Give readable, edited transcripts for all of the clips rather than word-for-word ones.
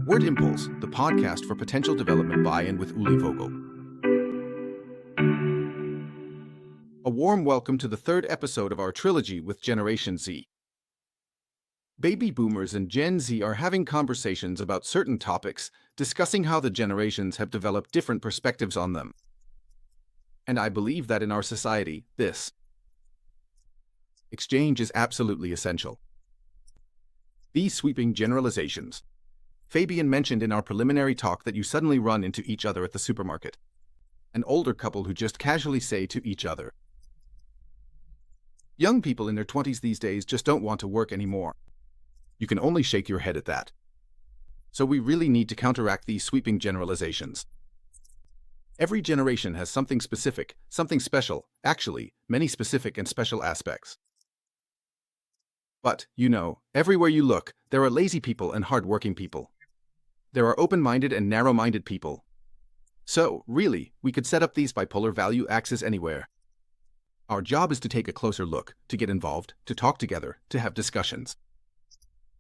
Word Impulse, the podcast for potential development buy-in with Uli Vogel. A warm welcome to the third episode of our trilogy with Generation Z. Baby boomers and Gen Z are having conversations about certain topics, discussing how the generations have developed different perspectives on them. And I believe that in our society, this exchange is absolutely essential. These sweeping generalizations. Fabian mentioned in our preliminary talk that you suddenly run into each other at the supermarket. An older couple who just casually say to each other, "Young people in their 20s these days just don't want to work anymore." You can only shake your head at that. So we really need to counteract these sweeping generalizations. Every generation has something specific, something special, actually, many specific and special aspects. But, everywhere you look, there are lazy people and hard-working people. There are open-minded and narrow-minded people. So, really, we could set up these bipolar value axes anywhere. Our job is to take a closer look, to get involved, to talk together, to have discussions.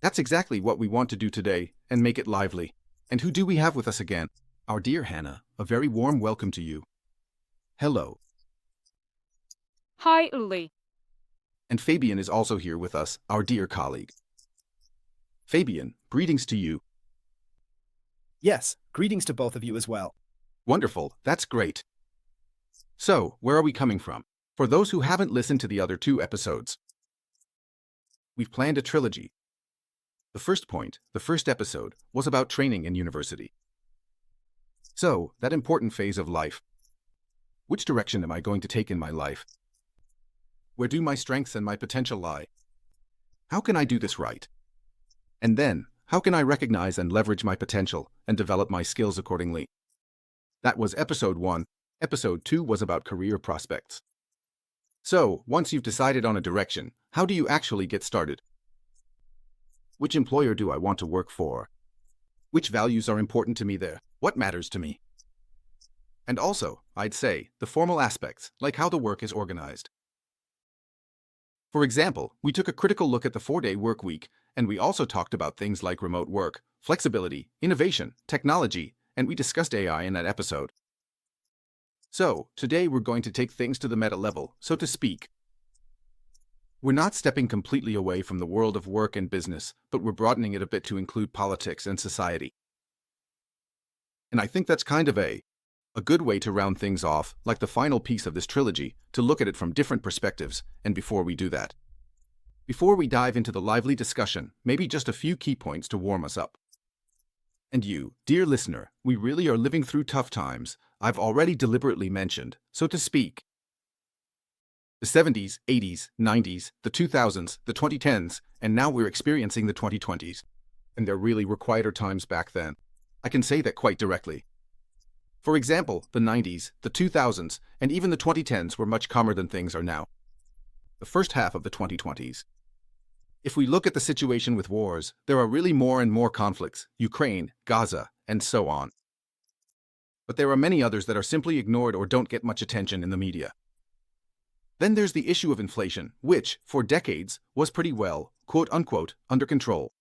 That's exactly what we want to do today, and make it lively. And who do we have with us again? Our dear Hanna, a very warm welcome to you. Hello. Hi, Uli. And Fabian is also here with us, our dear colleague. Fabian, greetings to you. Yes, greetings to both of you as well. Wonderful, that's great. So, where are we coming from? For those who haven't listened to the other two episodes, we've planned a trilogy. The first episode, was about training in university. So, that important phase of life. Which direction am I going to take in my life? Where do my strengths and my potential lie? How can I do this right? And then, how can I recognize and leverage my potential and develop my skills accordingly? That was episode 1. Episode 2 was about career prospects. So, once you've decided on a direction, how do you actually get started? Which employer do I want to work for? Which values are important to me there? What matters to me? And also, I'd say, the formal aspects, like how the work is organized. For example, we took a critical look at the 4-day work week, and we also talked about things like remote work, flexibility, innovation, technology, and we discussed AI in that episode. So, today we're going to take things to the meta level, so to speak. We're not stepping completely away from the world of work and business, but we're broadening it a bit to include politics and society. And I think that's kind of a good way to round things off, like the final piece of this trilogy, to look at it from different perspectives. And before we do that, before we dive into the lively discussion, maybe just a few key points to warm us up. And you, dear listener, we really are living through tough times. I've already deliberately mentioned, so to speak, the 70s, 80s, 90s, the 2000s, the 2010s, and now we're experiencing the 2020s. And there really were quieter times back then. I can say that quite directly. For example, the 90s, the 2000s, and even the 2010s were much calmer than things are now. The first half of the 2020s. If we look at the situation with wars, there are really more and more conflicts, Ukraine, Gaza, and so on. But there are many others that are simply ignored or don't get much attention in the media. Then there's the issue of inflation, which, for decades, was pretty well, quote-unquote, under control.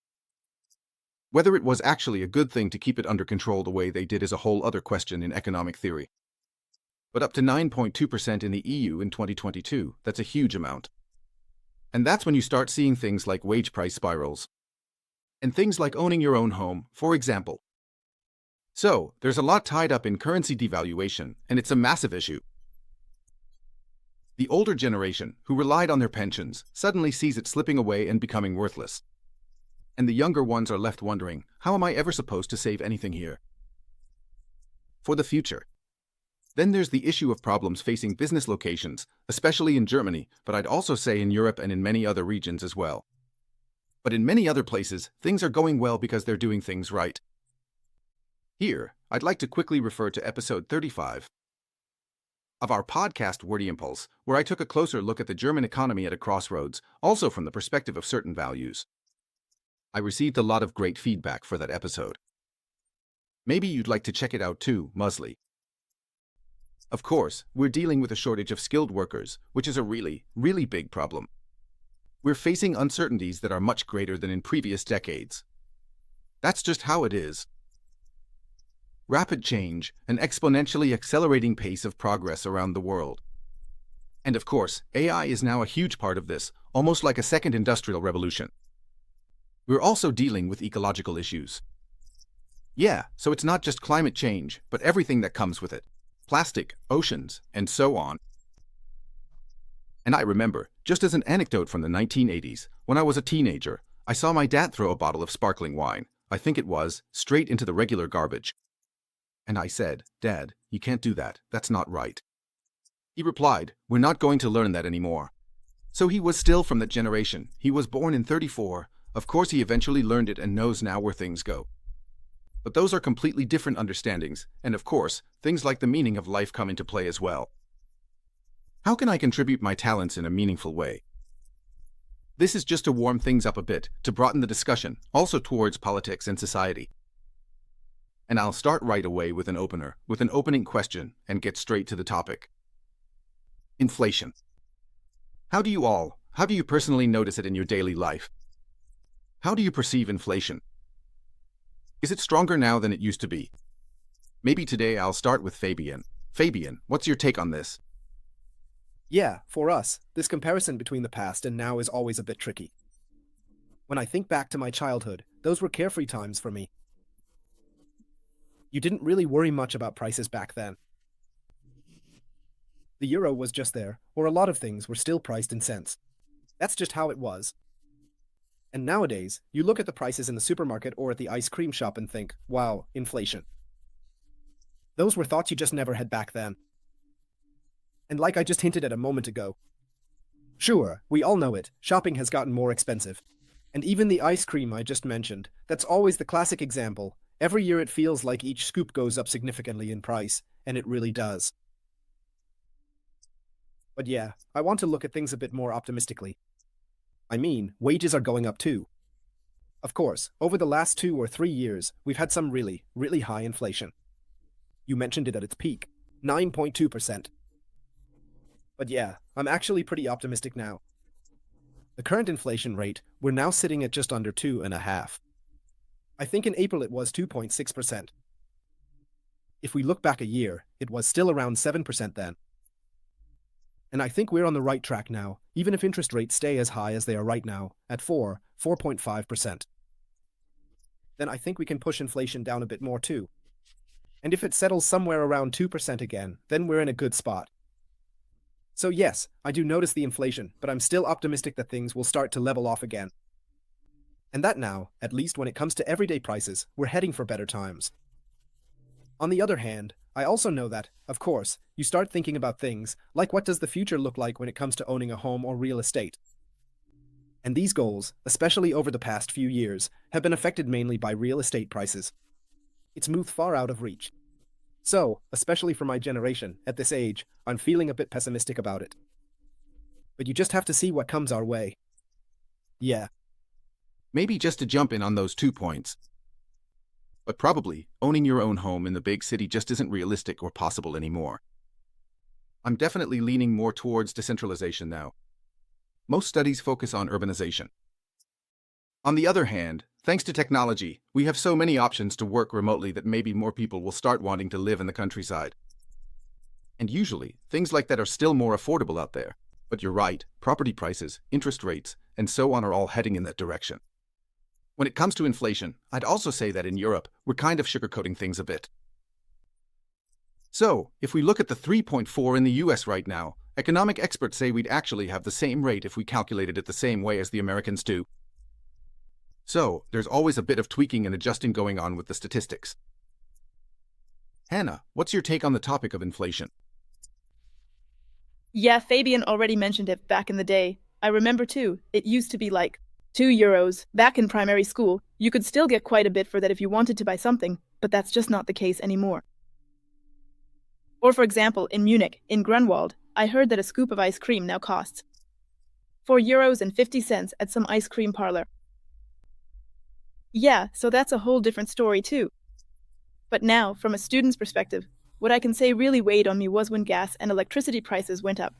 Whether it was actually a good thing to keep it under control the way they did is a whole other question in economic theory. But up to 9.2% in the EU in 2022, that's a huge amount. And that's when you start seeing things like wage price spirals. And things like owning your own home, for example. So, there's a lot tied up in currency devaluation, and it's a massive issue. The older generation, who relied on their pensions, suddenly sees it slipping away and becoming worthless. And the younger ones are left wondering, how am I ever supposed to save anything here for the future? Then there's the issue of problems facing business locations, especially in Germany, but I'd also say in Europe and in many other regions as well. But in many other places, things are going well because they're doing things right. Here, I'd like to quickly refer to episode 35 of our podcast Word Impulse, where I took a closer look at the German economy at a crossroads, also from the perspective of certain values. I received a lot of great feedback for that episode. Maybe you'd like to check it out too, Musley. Of course, we're dealing with a shortage of skilled workers, which is a really, really big problem. We're facing uncertainties that are much greater than in previous decades. That's just how it is. rapid change, an exponentially accelerating pace of progress around the world. And of course, AI is now a huge part of this, almost like a second industrial revolution. We're also dealing with ecological issues. Yeah, so it's not just climate change, but everything that comes with it. Plastic, oceans, and so on. And I remember, just as an anecdote from the 1980s, when I was a teenager, I saw my dad throw a bottle of sparkling wine, I think it was, straight into the regular garbage. And I said, "Dad, you can't do that, that's not right." He replied, "We're not going to learn that anymore." So he was still from that generation. He was born in 34. Of course he eventually learned it and knows now where things go. But those are completely different understandings, and of course, things like the meaning of life come into play as well. How can I contribute my talents in a meaningful way? This is just to warm things up a bit, to broaden the discussion, also towards politics and society. And I'll start right away with an opening question, and get straight to the topic. Inflation. How do you personally notice it in your daily life? How do you perceive inflation? Is it stronger now than it used to be? Maybe today I'll start with Fabian. Fabian, what's your take on this? Yeah, for us, this comparison between the past and now is always a bit tricky. When I think back to my childhood, those were carefree times for me. You didn't really worry much about prices back then. The euro was just there, or a lot of things were still priced in cents. That's just how it was. And nowadays, you look at the prices in the supermarket or at the ice cream shop and think, wow, inflation. Those were thoughts you just never had back then. And like I just hinted at a moment ago, sure, we all know it, shopping has gotten more expensive. And even the ice cream I just mentioned, that's always the classic example. Every year it feels like each scoop goes up significantly in price, and it really does. But yeah, I want to look at things a bit more optimistically. I mean, wages are going up too. Of course, over the last 2 or 3 years, we've had some really, really high inflation. You mentioned it at its peak, 9.2%. But yeah, I'm actually pretty optimistic now. The current inflation rate, we're now sitting at just under 2.5%. I think in April it was 2.6%. If we look back a year, it was still around 7% then. And I think we're on the right track now, even if interest rates stay as high as they are right now, at 4.5%. Then I think we can push inflation down a bit more too. And if it settles somewhere around 2% again, then we're in a good spot. So yes, I do notice the inflation, but I'm still optimistic that things will start to level off again. And that now, at least when it comes to everyday prices, we're heading for better times. On the other hand, I also know that, of course, you start thinking about things like what does the future look like when it comes to owning a home or real estate. And these goals, especially over the past few years, have been affected mainly by real estate prices. It's moved far out of reach. So, especially for my generation, at this age, I'm feeling a bit pessimistic about it. But you just have to see what comes our way. Yeah. Maybe just to jump in on those 2 points. But probably, owning your own home in the big city just isn't realistic or possible anymore. I'm definitely leaning more towards decentralization now. Most studies focus on urbanization. On the other hand, thanks to technology, we have so many options to work remotely that maybe more people will start wanting to live in the countryside. And usually, things like that are still more affordable out there. But you're right, property prices, interest rates, and so on are all heading in that direction. When it comes to inflation, I'd also say that in Europe, we're kind of sugarcoating things a bit. So, if we look at the 3.4 in the US right now, economic experts say we'd actually have the same rate if we calculated it the same way as the Americans do. So, there's always a bit of tweaking and adjusting going on with the statistics. Hannah, what's your take on the topic of inflation? Yeah, Fabian already mentioned it back in the day. I remember too, it used to be like €2. Back in primary school, you could still get quite a bit for that if you wanted to buy something, but that's just not the case anymore. Or for example, in Munich, in Grunwald, I heard that a scoop of ice cream now costs €4.50 at some ice cream parlor. Yeah, so that's a whole different story too. But now, from a student's perspective, what I can say really weighed on me was when gas and electricity prices went up.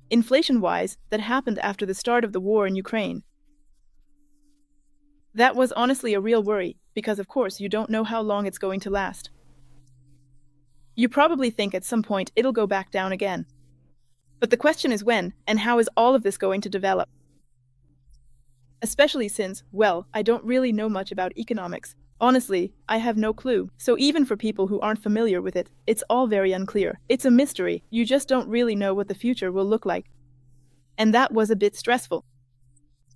Inflation-wise, that happened after the start of the war in Ukraine. That was honestly a real worry, because of course you don't know how long it's going to last. You probably think at some point it'll go back down again. But the question is when, and how is all of this going to develop? Especially since, well, I don't really know much about economics. Honestly, I have no clue. So even for people who aren't familiar with it, it's all very unclear. It's a mystery. You just don't really know what the future will look like. And that was a bit stressful.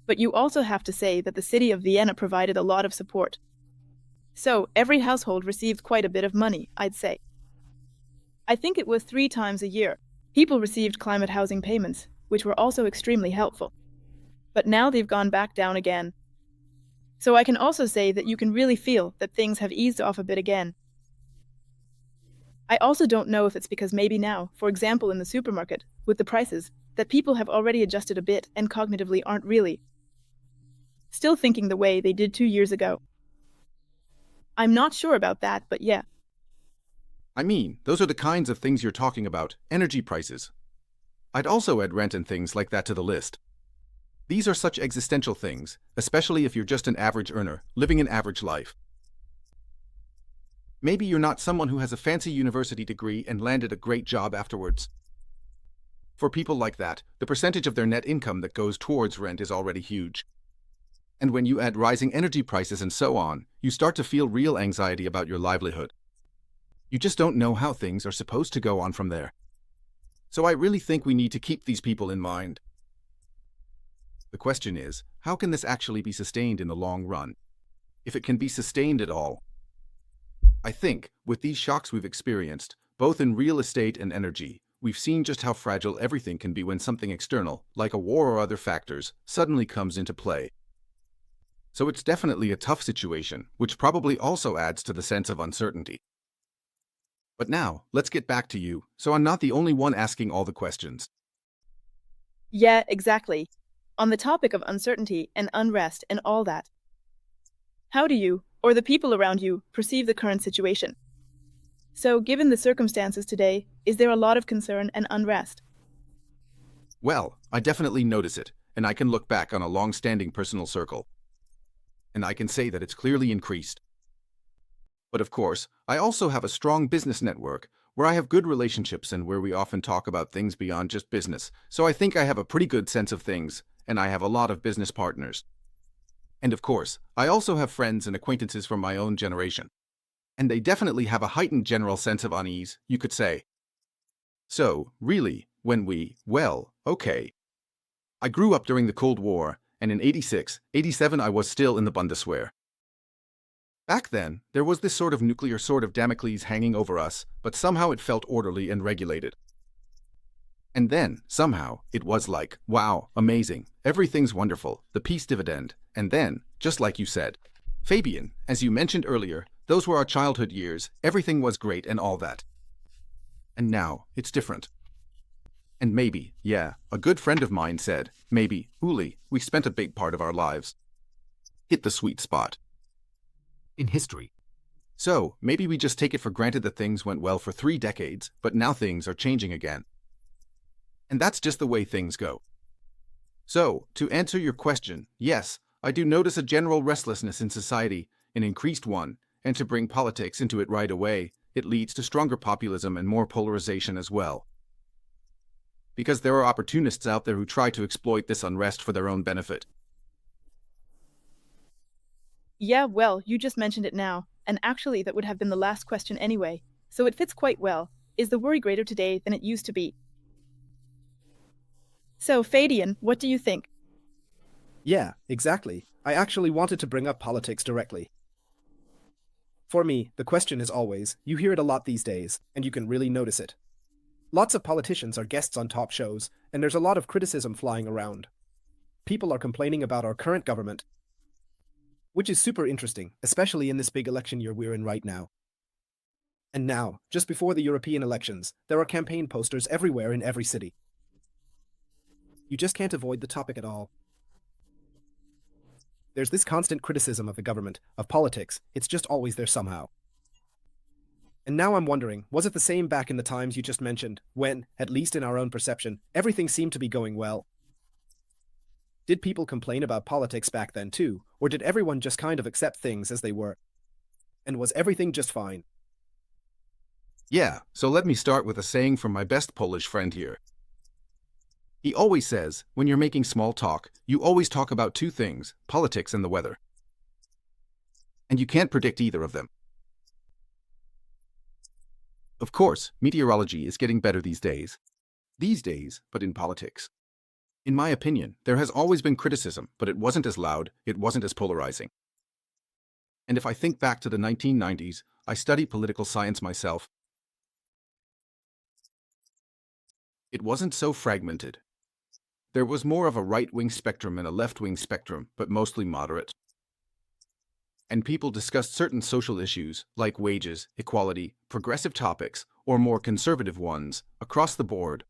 But you also have to say that the city of Vienna provided a lot of support. So every household received quite a bit of money, I'd say. I think it was 3 times a year. People received climate housing payments, which were also extremely helpful. But now they've gone back down again. So I can also say that you can really feel that things have eased off a bit again. I also don't know if it's because maybe now, for example in the supermarket, with the prices, that people have already adjusted a bit and cognitively aren't really still thinking the way they did 2 years ago. I'm not sure about that, but yeah. I mean, those are the kinds of things you're talking about, energy prices. I'd also add rent and things like that to the list. These are such existential things, especially if you're just an average earner, living an average life. Maybe you're not someone who has a fancy university degree and landed a great job afterwards. For people like that, the percentage of their net income that goes towards rent is already huge. And when you add rising energy prices and so on, you start to feel real anxiety about your livelihood. You just don't know how things are supposed to go on from there. So I really think we need to keep these people in mind. The question is, how can this actually be sustained in the long run? If it can be sustained at all. I think, with these shocks we've experienced, both in real estate and energy, we've seen just how fragile everything can be when something external, like a war or other factors, suddenly comes into play. So it's definitely a tough situation, which probably also adds to the sense of uncertainty. But now, let's get back to you, so I'm not the only one asking all the questions. Yeah, exactly. On the topic of uncertainty and unrest and all that. How do you, or the people around you, perceive the current situation? So, given the circumstances today, is there a lot of concern and unrest? Well, I definitely notice it, and I can look back on a long-standing personal circle. And I can say that it's clearly increased. But of course, I also have a strong business network, where I have good relationships and where we often talk about things beyond just business, so I think I have a pretty good sense of things, and I have a lot of business partners. And of course, I also have friends and acquaintances from my own generation. And they definitely have a heightened general sense of unease, you could say. So, really, okay. I grew up during the Cold War, and in 86, 87 I was still in the Bundeswehr. Back then, there was this sort of nuclear sword of Damocles hanging over us, but somehow it felt orderly and regulated. And then, somehow, it was like, wow, amazing, everything's wonderful, the peace dividend, and then, just like you said, Fabian, as you mentioned earlier, those were our childhood years, everything was great and all that. And now, it's different. And maybe, a good friend of mine said, maybe, Uli, we spent a big part of our lives. Hit the sweet spot. In history. So, maybe we just take it for granted that things went well for 3 decades, but now things are changing again. And that's just the way things go. So, to answer your question, yes, I do notice a general restlessness in society, an increased one, and to bring politics into it right away, it leads to stronger populism and more polarization as well. Because there are opportunists out there who try to exploit this unrest for their own benefit. Yeah, well, you just mentioned it now, and actually that would have been the last question anyway, so it fits quite well. Is the worry greater today than it used to be? So, Fabian, what do you think? Yeah, exactly. I actually wanted to bring up politics directly. For me, the question is always, you hear it a lot these days, and you can really notice it. Lots of politicians are guests on top shows, and there's a lot of criticism flying around. People are complaining about our current government, which is super interesting, especially in this big election year we're in right now. And now, just before the European elections, there are campaign posters everywhere in every city. You just can't avoid the topic at all. There's this constant criticism of the government, of politics, it's just always there somehow. And now I'm wondering, was it the same back in the times you just mentioned, when, at least in our own perception, everything seemed to be going well? Did people complain about politics back then too, or did everyone just kind of accept things as they were? And was everything just fine? Yeah, so let me start with a saying from my best Polish friend here. He always says, when you're making small talk, you always talk about two things, politics and the weather. And you can't predict either of them. Of course, meteorology is getting better these days. But in politics. In my opinion, there has always been criticism, but it wasn't as loud, it wasn't as polarizing. And if I think back to the 1990s, I studied political science myself. It wasn't so fragmented. There was more of a right-wing spectrum and a left-wing spectrum, but mostly moderate. And people discussed certain social issues, like wages, equality, progressive topics, or more conservative ones, across the board.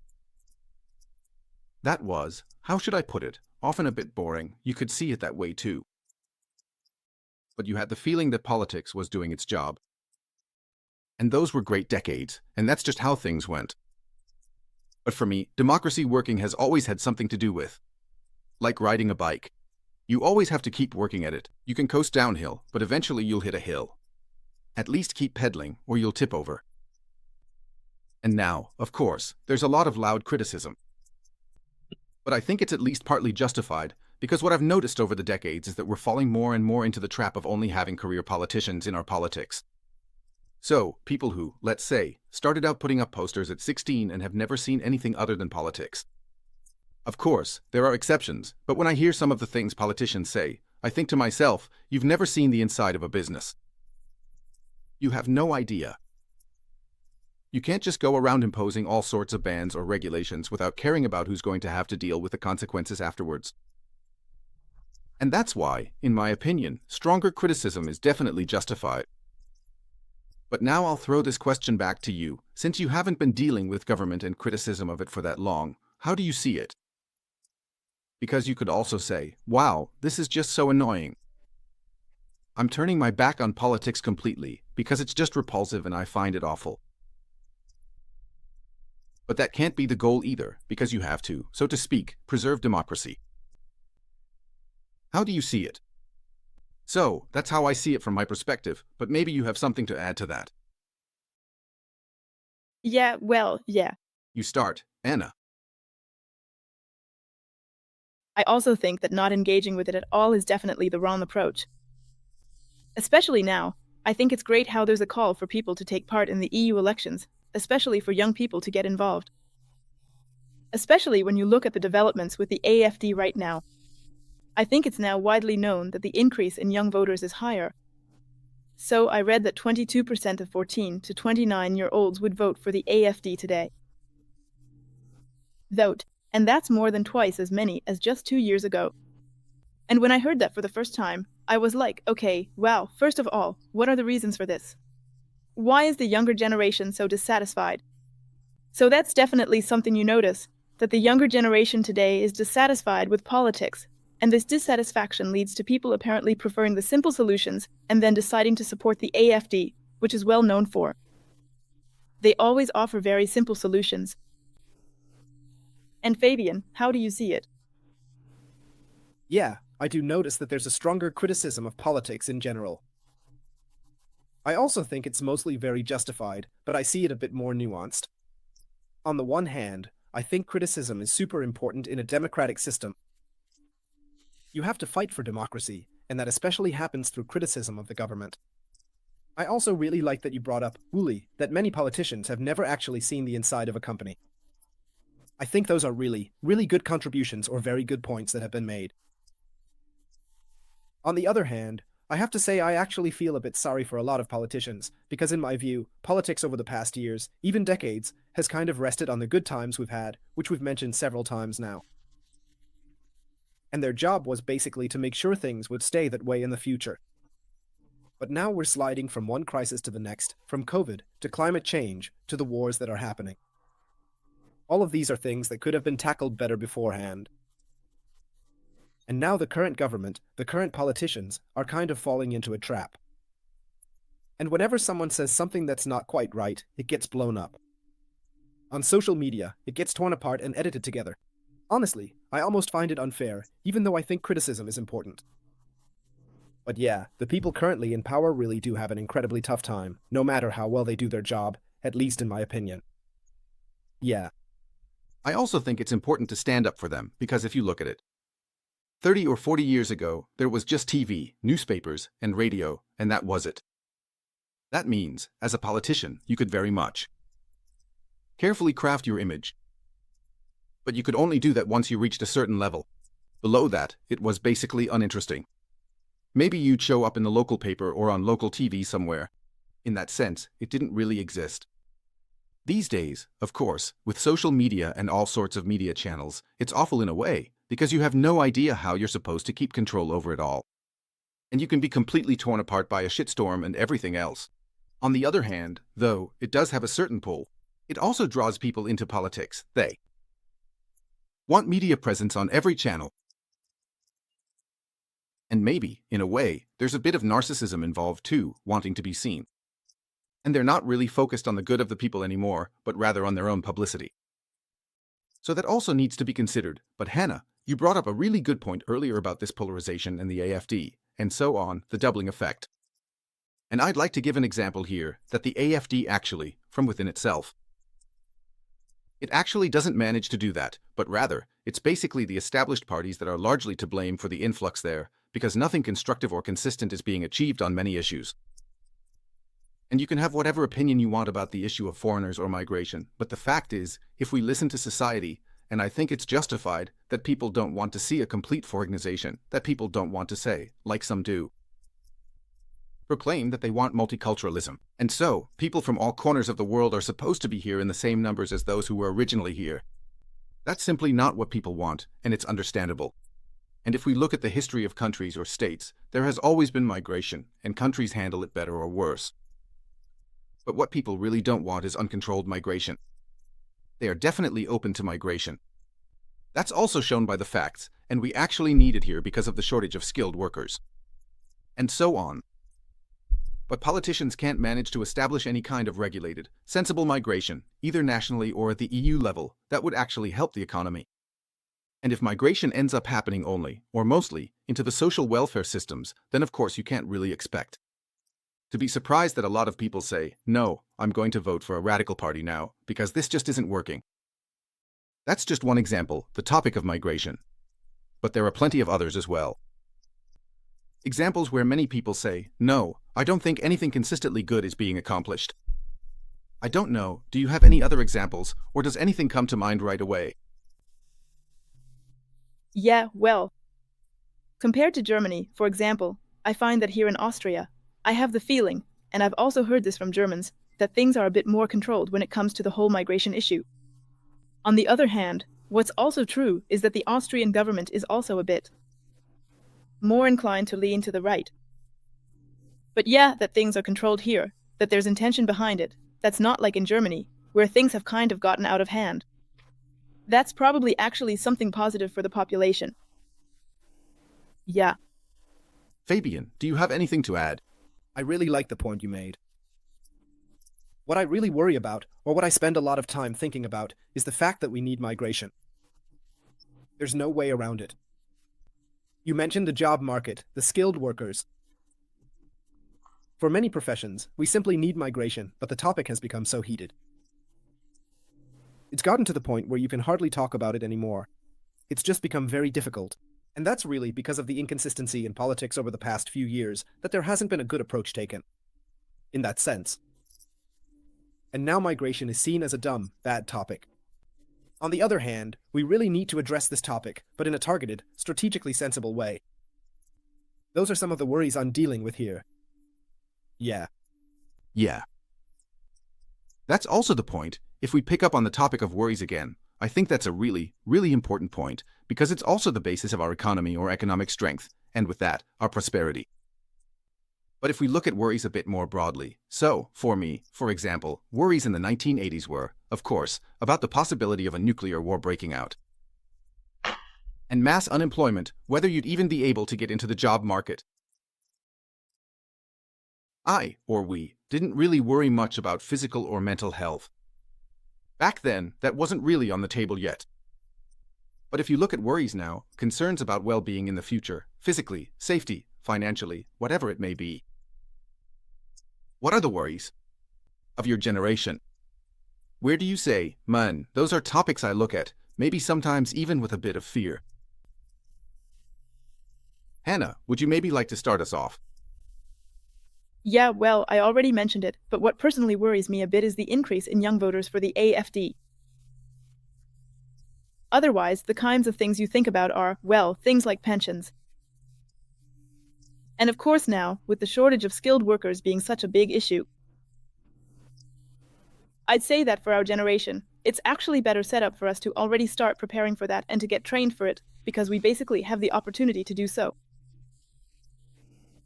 That was, how should I put it, often a bit boring. You could see it that way too. But you had the feeling that politics was doing its job. And those were great decades, and that's just how things went. But for me, democracy working has always had something to do with, like riding a bike. You always have to keep working at it. You can coast downhill, but eventually you'll hit a hill. At least keep pedaling, or you'll tip over. And now, of course, there's a lot of loud criticism. But I think it's at least partly justified, because what I've noticed over the decades is that we're falling more and more into the trap of only having career politicians in our politics. So, people who, let's say, started out putting up posters at 16 and have never seen anything other than politics. Of course, there are exceptions, but when I hear some of the things politicians say, I think to myself, you've never seen the inside of a business. You have no idea. You can't just go around imposing all sorts of bans or regulations without caring about who's going to have to deal with the consequences afterwards. And that's why, in my opinion, stronger criticism is definitely justified. But now I'll throw this question back to you. Since you haven't been dealing with government and criticism of it for that long, how do you see it? Because you could also say, wow, this is just so annoying. I'm turning my back on politics completely, because it's just repulsive and I find it awful. But that can't be the goal either, because you have to, so to speak, preserve democracy. How do you see it? So, that's how I see it from my perspective, but maybe you have something to add to that. Yeah. You start, Anna. I also think that not engaging with it at all is definitely the wrong approach. Especially now, I think it's great how there's a call for people to take part in the EU elections, especially for young people to get involved. Especially when you look at the developments with the AfD right now. I think it's now widely known that the increase in young voters is higher. So I read that 22% of 14 to 29-year-olds would vote for the AfD today. And that's more than twice as many as just 2 years ago. And when I heard that for the first time, I was like, okay, wow, first of all, what are the reasons for this? Why is the younger generation so dissatisfied? So that's definitely something you notice, that the younger generation today is dissatisfied with politics, and this dissatisfaction leads to people apparently preferring the simple solutions and then deciding to support the AfD, which is well known for. They always offer very simple solutions. And Fabian, how do you see it? Yeah, I do notice that there's a stronger criticism of politics in general. I also think it's mostly very justified, but I see it a bit more nuanced. On the one hand, I think criticism is super important in a democratic system. You have to fight for democracy, and that especially happens through criticism of the government. I also really like that you brought up, Uli, that many politicians have never actually seen the inside of a company. I think those are really, really good contributions or very good points that have been made. On the other hand, I have to say I actually feel a bit sorry for a lot of politicians, because in my view, politics over the past years, even decades, has kind of rested on the good times we've had, which we've mentioned several times now. And their job was basically to make sure things would stay that way in the future. But now we're sliding from one crisis to the next, from COVID to climate change to the wars that are happening. All of these are things that could have been tackled better beforehand. And now the current government, the current politicians, are kind of falling into a trap. And whenever someone says something that's not quite right, it gets blown up. On social media, it gets torn apart and edited together. Honestly, I almost find it unfair, even though I think criticism is important. But yeah, the people currently in power really do have an incredibly tough time, no matter how well they do their job, at least in my opinion. Yeah. I also think it's important to stand up for them, because if you look at it, 30 or 40 years ago, there was just TV, newspapers, and radio, and that was it. That means, as a politician, you could very much carefully craft your image. But you could only do that once you reached a certain level. Below that, it was basically uninteresting. Maybe you'd show up in the local paper or on local TV somewhere. In that sense, it didn't really exist. These days, of course, with social media and all sorts of media channels, it's awful in a way, because you have no idea how you're supposed to keep control over it all. And you can be completely torn apart by a shitstorm and everything else. On the other hand, though, it does have a certain pull. It also draws people into politics. They want media presence on every channel. And maybe, in a way, there's a bit of narcissism involved too, wanting to be seen. And they're not really focused on the good of the people anymore, but rather on their own publicity. So that also needs to be considered. But Hannah, you brought up a really good point earlier about this polarization and the AfD, and so on, the doubling effect. And I'd like to give an example here that the AfD actually, from within itself, it actually doesn't manage to do that, but rather, it's basically the established parties that are largely to blame for the influx there, because nothing constructive or consistent is being achieved on many issues. And you can have whatever opinion you want about the issue of foreigners or migration, but the fact is, if we listen to society, and I think it's justified that people don't want to see a complete foreignization, that people don't want to say, like some do, proclaim that they want multiculturalism. And so, people from all corners of the world are supposed to be here in the same numbers as those who were originally here. That's simply not what people want, and it's understandable. And if we look at the history of countries or states, there has always been migration, and countries handle it better or worse. But what people really don't want is uncontrolled migration. They are definitely open to migration. That's also shown by the facts, and we actually need it here because of the shortage of skilled workers. And so on. But politicians can't manage to establish any kind of regulated, sensible migration, either nationally or at the EU level, that would actually help the economy. And if migration ends up happening only, or mostly, into the social welfare systems, then of course you can't really expect to be surprised that a lot of people say, no, I'm going to vote for a radical party now, because this just isn't working. That's just one example, the topic of migration. But there are plenty of others as well. Examples where many people say, no, I don't think anything consistently good is being accomplished. I don't know, do you have any other examples, or does anything come to mind right away? Yeah, well, compared to Germany, for example, I find that here in Austria, I have the feeling, and I've also heard this from Germans, that things are a bit more controlled when it comes to the whole migration issue. On the other hand, what's also true is that the Austrian government is also a bit more inclined to lean to the right. But yeah, that things are controlled here, that there's intention behind it, that's not like in Germany, where things have kind of gotten out of hand. That's probably actually something positive for the population. Yeah. Fabian, do you have anything to add? I really like the point you made. What I really worry about, or what I spend a lot of time thinking about, is the fact that we need migration. There's no way around it. You mentioned the job market, the skilled workers. For many professions, we simply need migration, but the topic has become so heated. It's gotten to the point where you can hardly talk about it anymore. It's just become very difficult. And that's really because of the inconsistency in politics over the past few years, that there hasn't been a good approach taken. In that sense. And now migration is seen as a dumb, bad topic. On the other hand, we really need to address this topic, but in a targeted, strategically sensible way. Those are some of the worries I'm dealing with here. Yeah. That's also the point. If we pick up on the topic of worries again, I think that's a really, really important point, because it's also the basis of our economy or economic strength, and with that, our prosperity. But if we look at worries a bit more broadly, so, for me, for example, worries in the 1980s were, of course, about the possibility of a nuclear war breaking out. And mass unemployment, whether you'd even be able to get into the job market. I, or we, didn't really worry much about physical or mental health. Back then, that wasn't really on the table yet. But if you look at worries now, concerns about well-being in the future, physically, safety, financially, whatever it may be. What are the worries of your generation? Where do you say, man, those are topics I look at, maybe sometimes even with a bit of fear? Hannah, would you maybe like to start us off? Yeah, well, I already mentioned it, but what personally worries me a bit is the increase in young voters for the AFD. Otherwise, the kinds of things you think about are, well, things like pensions. And of course now, with the shortage of skilled workers being such a big issue, I'd say that for our generation, it's actually better set up for us to already start preparing for that and to get trained for it, because we basically have the opportunity to do so.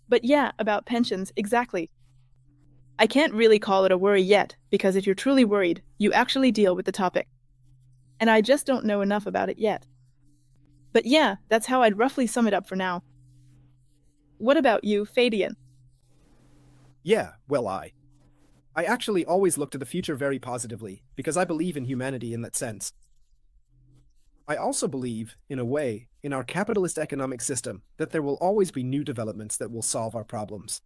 But yeah, about pensions, exactly. I can't really call it a worry yet, because if you're truly worried, you actually deal with the topic. And I just don't know enough about it yet. But yeah, that's how I'd roughly sum it up for now. What about you, Fabian? Yeah, well, I actually always look to the future very positively, because I believe in humanity in that sense. I also believe, in a way, in our capitalist economic system, that there will always be new developments that will solve our problems.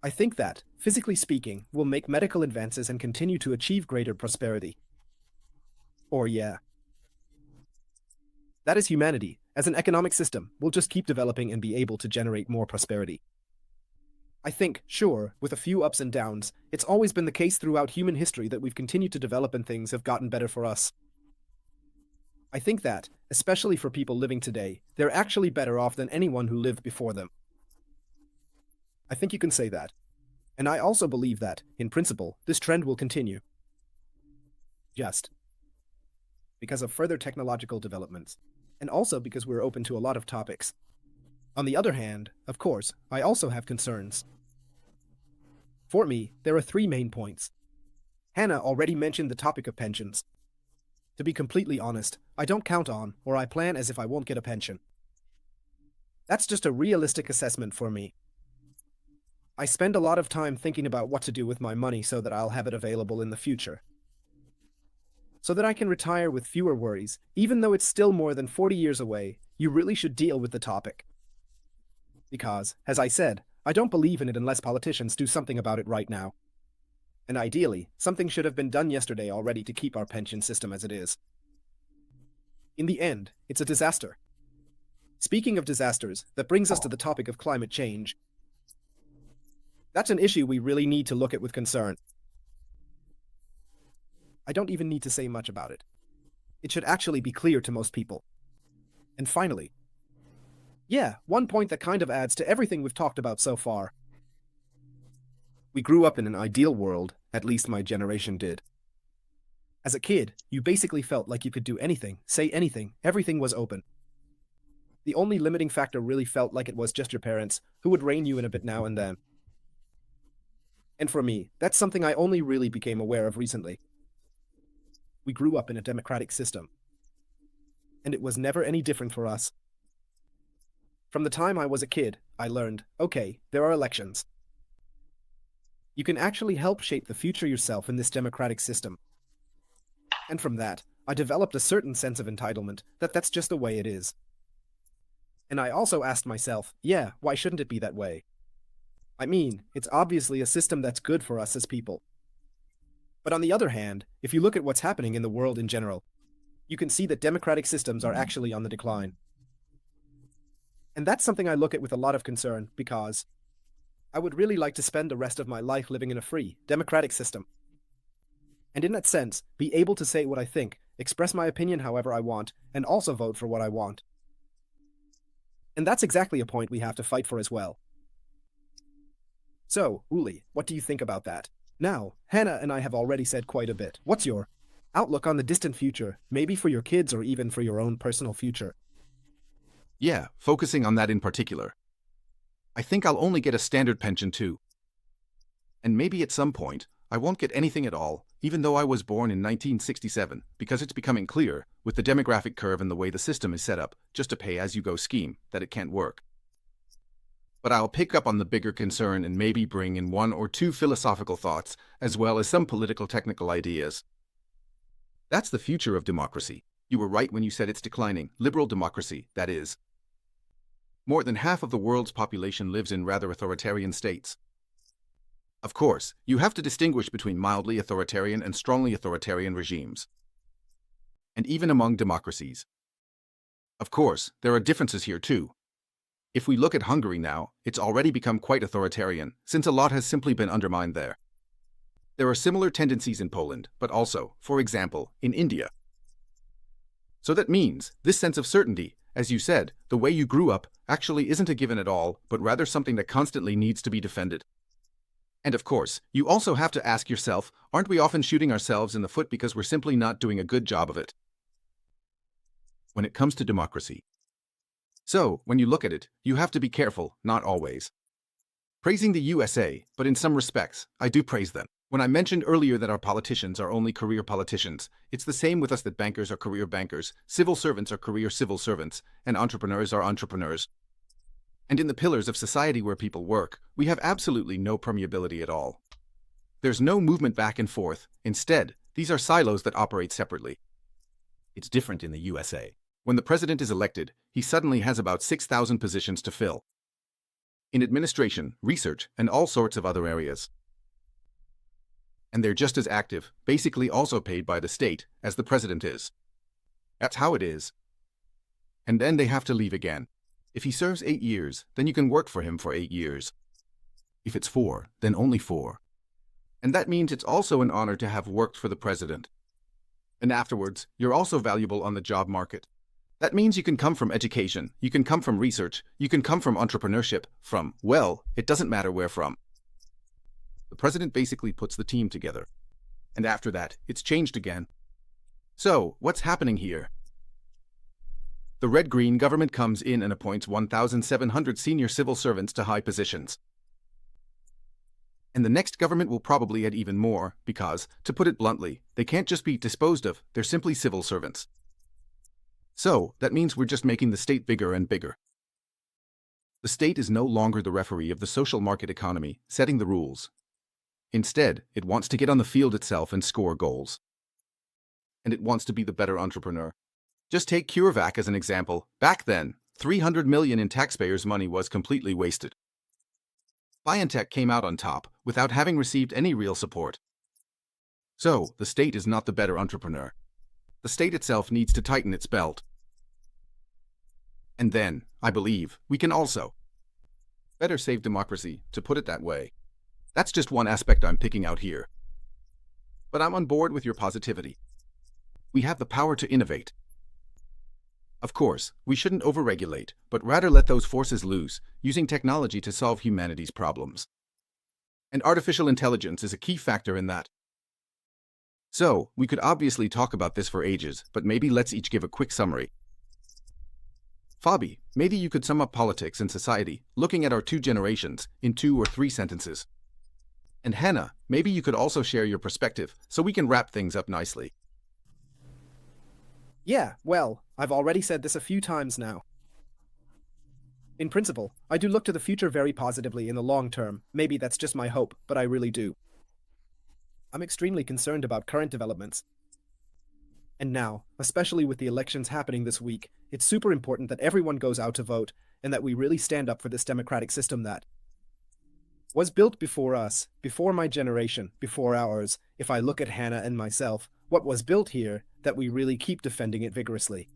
I think that, physically speaking, we'll make medical advances and continue to achieve greater prosperity. Or yeah. That is humanity. As an economic system, we'll just keep developing and be able to generate more prosperity. I think, sure, with a few ups and downs, it's always been the case throughout human history that we've continued to develop and things have gotten better for us. I think that, especially for people living today, they're actually better off than anyone who lived before them. I think you can say that. And I also believe that, in principle, this trend will continue. Just because of further technological developments, and also because we're open to a lot of topics. On the other hand, of course, I also have concerns. For me, there are 3 main points. Hannah already mentioned the topic of pensions. To be completely honest, I don't count on, or I plan as if I won't get a pension. That's just a realistic assessment for me. I spend a lot of time thinking about what to do with my money so that I'll have it available in the future. So that I can retire with fewer worries, even though it's still more than 40 years away, you really should deal with the topic. Because, as I said, I don't believe in it unless politicians do something about it right now. And ideally, something should have been done yesterday already to keep our pension system as it is. In the end, it's a disaster. Speaking of disasters, that brings us to the topic of climate change. That's an issue we really need to look at with concern. I don't even need to say much about it. It should actually be clear to most people. And finally, yeah, one point that kind of adds to everything we've talked about so far. We grew up in an ideal world, at least my generation did. As a kid, you basically felt like you could do anything, say anything, everything was open. The only limiting factor really felt like it was just your parents, who would rein you in a bit now and then. And for me, that's something I only really became aware of recently. We grew up in a democratic system. And it was never any different for us. From the time I was a kid, I learned, okay, there are elections. You can actually help shape the future yourself in this democratic system. And from that, I developed a certain sense of entitlement that that's just the way it is. And I also asked myself, yeah, why shouldn't it be that way? I mean, it's obviously a system that's good for us as people. But on the other hand, if you look at what's happening in the world in general, you can see that democratic systems are actually on the decline. And that's something I look at with a lot of concern because I would really like to spend the rest of my life living in a free, democratic system. And in that sense, be able to say what I think, express my opinion however I want, and also vote for what I want. And that's exactly a point we have to fight for as well. So, Uli, what do you think about that? Now, Hannah and I have already said quite a bit. What's your outlook on the distant future, maybe for your kids or even for your own personal future? Yeah, focusing on that in particular. I think I'll only get a standard pension too. And maybe at some point, I won't get anything at all, even though I was born in 1967, because it's becoming clear, with the demographic curve and the way the system is set up, just a pay-as-you-go scheme, that it can't work. But I'll pick up on the bigger concern and maybe bring in 1 or 2 philosophical thoughts, as well as some political technical ideas. That's the future of democracy. You were right when you said it's declining. Liberal democracy, that is. More than half of the world's population lives in rather authoritarian states. Of course, you have to distinguish between mildly authoritarian and strongly authoritarian regimes. And even among democracies. Of course, there are differences here too. If we look at Hungary now, it's already become quite authoritarian, since a lot has simply been undermined there. There are similar tendencies in Poland, but also, for example, in India. So that means, this sense of certainty, as you said, the way you grew up, actually isn't a given at all, but rather something that constantly needs to be defended. And of course, you also have to ask yourself, aren't we often shooting ourselves in the foot because we're simply not doing a good job of it? When it comes to democracy. So, when you look at it, you have to be careful, not always. Praising the USA, but in some respects, I do praise them. When I mentioned earlier that our politicians are only career politicians, it's the same with us that bankers are career bankers, civil servants are career civil servants, and entrepreneurs are entrepreneurs. And in the pillars of society where people work, we have absolutely no permeability at all. There's no movement back and forth. Instead, these are silos that operate separately. It's different in the USA. When the president is elected, he suddenly has about 6,000 positions to fill. In administration, research, and all sorts of other areas. And they're just as active, basically also paid by the state, as the president is. That's how it is. And then they have to leave again. If he serves 8 years, then you can work for him for 8 years. If it's 4, then only 4. And that means it's also an honor to have worked for the president. And afterwards, you're also valuable on the job market. That means you can come from education, you can come from research, you can come from entrepreneurship, from, well, it doesn't matter where from. The president basically puts the team together. And after that, it's changed again. So, what's happening here? The red-green government comes in and appoints 1,700 senior civil servants to high positions. And the next government will probably add even more, because, to put it bluntly, they can't just be disposed of, they're simply civil servants. So, that means we're just making the state bigger and bigger. The state is no longer the referee of the social market economy, setting the rules. Instead, it wants to get on the field itself and score goals. And it wants to be the better entrepreneur. Just take CureVac as an example. Back then, $300 million in taxpayers' money was completely wasted. BioNTech came out on top, without having received any real support. So, the state is not the better entrepreneur. The state itself needs to tighten its belt. And then, I believe, we can also better save democracy, to put it that way. That's just one aspect I'm picking out here. But I'm on board with your positivity. We have the power to innovate. Of course, we shouldn't overregulate, but rather let those forces loose, using technology to solve humanity's problems. And artificial intelligence is a key factor in that. So, we could obviously talk about this for ages, but maybe let's each give a quick summary. Fabi, maybe you could sum up politics and society, looking at our 2 generations, in 2 or 3 sentences. And Hanna, maybe you could also share your perspective, so we can wrap things up nicely. Yeah, well, I've already said this a few times now. In principle, I do look to the future very positively in the long term. Maybe that's just my hope, but I really do. I'm extremely concerned about current developments. And now, especially with the elections happening this week, it's super important that everyone goes out to vote and that we really stand up for this democratic system that was built before us, before my generation, before ours. If I look at Hanna and myself, what was built here, that we really keep defending it vigorously.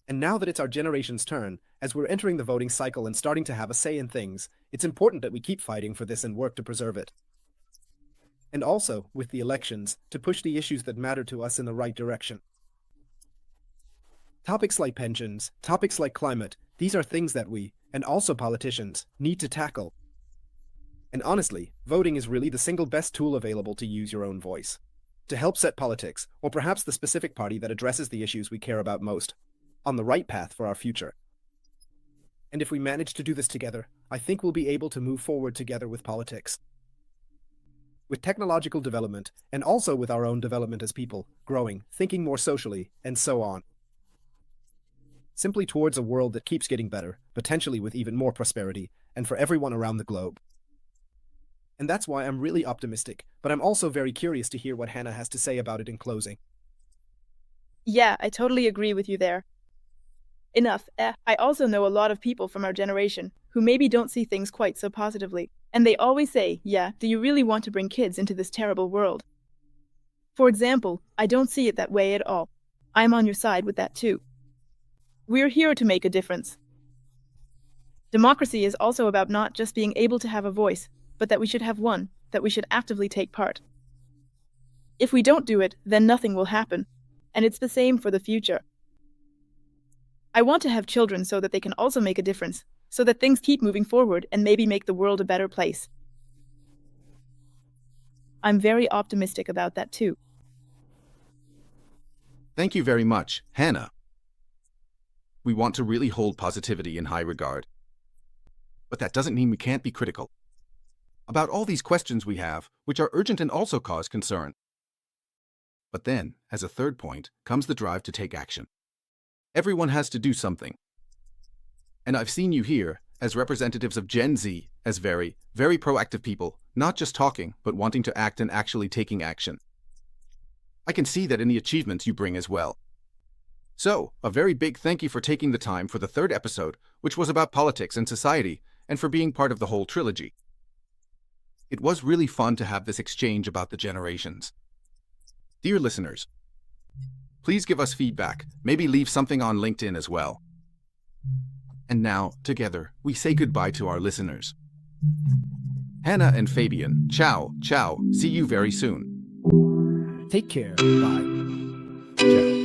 And now that it's our generation's turn, as we're entering the voting cycle and starting to have a say in things, it's important that we keep fighting for this and work to preserve it. And also, with the elections, to push the issues that matter to us in the right direction. Topics like pensions, topics like climate, these are things that we, and also politicians, need to tackle. And honestly, voting is really the single best tool available to use your own voice. To help set politics, or perhaps the specific party that addresses the issues we care about most, on the right path for our future. And if we manage to do this together, I think we'll be able to move forward together with politics. With technological development, and also with our own development as people, growing, thinking more socially, and so on. Simply towards a world that keeps getting better, potentially with even more prosperity, and for everyone around the globe. And that's why I'm really optimistic, but I'm also very curious to hear what Hanna has to say about it in closing. Yeah, I totally agree with you there. Enough. I also know a lot of people from our generation who maybe don't see things quite so positively. And they always say, yeah, do you really want to bring kids into this terrible world? For example, I don't see it that way at all. I'm on your side with that too. We're here to make a difference. Democracy is also about not just being able to have a voice, but that we should have one, that we should actively take part. If we don't do it, then nothing will happen. And it's the same for the future. I want to have children so that they can also make a difference, so that things keep moving forward and maybe make the world a better place. I'm very optimistic about that too. Thank you very much, Hannah. We want to really hold positivity in high regard. But that doesn't mean we can't be critical about all these questions we have, which are urgent and also cause concern. But then, as a third point, comes the drive to take action. Everyone has to do something. And I've seen you here, as representatives of Gen Z, as very, very proactive people, not just talking, but wanting to act and actually taking action. I can see that in the achievements you bring as well. So, a very big thank you for taking the time for the third episode, which was about politics and society, and for being part of the whole trilogy. It was really fun to have this exchange about the generations. Dear listeners, please give us feedback, maybe leave something on LinkedIn as well. And now, together, we say goodbye to our listeners. Hanna and Fabian, ciao, ciao, see you very soon. Take care. Bye. Ciao.